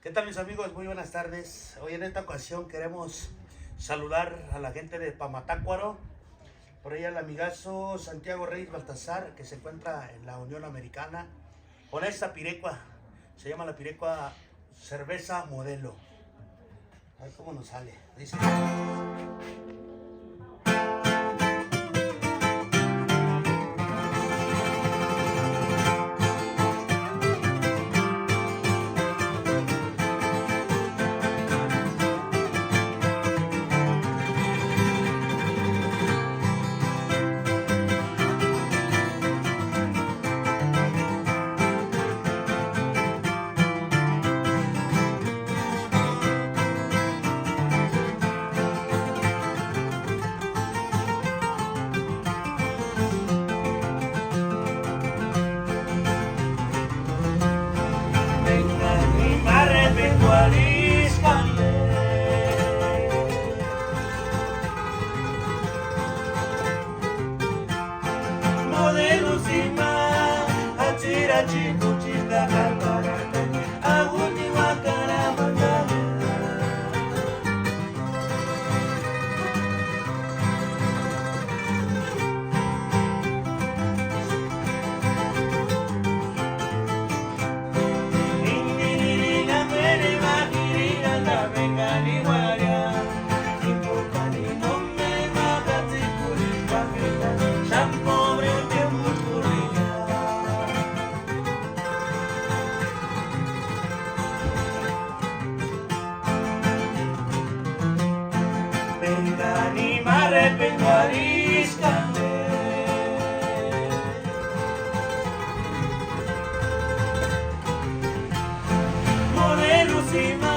¿Qué tal, mis amigos? Muy buenas tardes. Hoy en esta ocasión queremos saludar a la gente de Pamatácuaro, por ahí al amigazo Santiago Reyes Baltasar, que se encuentra en la Unión Americana, con esta pirecua. Se llama la pirecua Cerveza Modelo. A ver cómo nos sale. Dice... Modelo sima, atira chico chica calvarata, aguti wakara mandala. Indiri na mere magiri na bengani waria, impokani no me magati kuri kamita, shampoo. Ni me arrepiento ariscame. Modelo sima,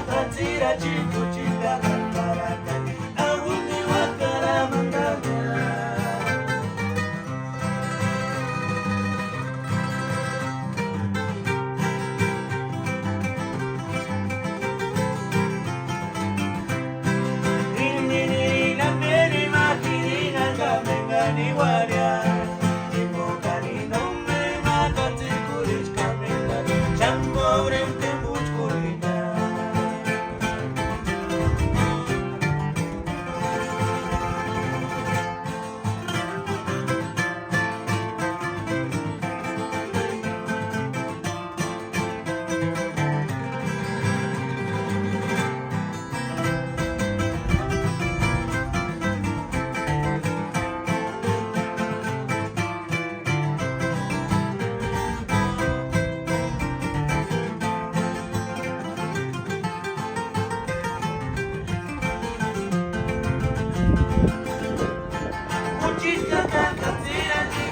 tatira chico chica cantarata, aguti wakara mandala. Ni waria, impokani no me magati kuris kamita, shampoo rente musculina.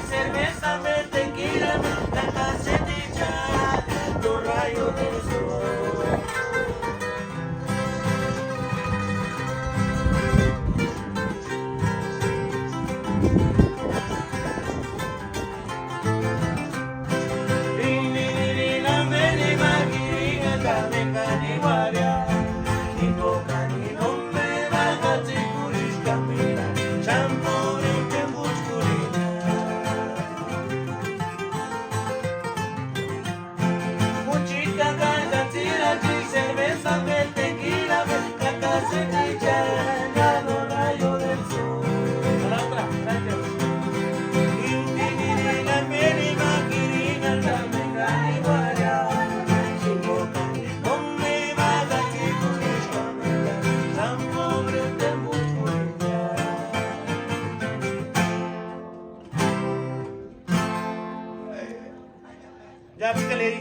Cerveza, tequila, la casetilla, los rayos del sol. La meni magirina, la mengani waria, impokani no me magati kuris kamina, shampoo rente musculina. Cerveza, tequila, la casetilla, los rayos del sol. La otra, gracias. Indiri la meni magirina, la mengani waria, impokani no me magati kuris kamina, shampoo rente musculina. Ya, pícale ahí.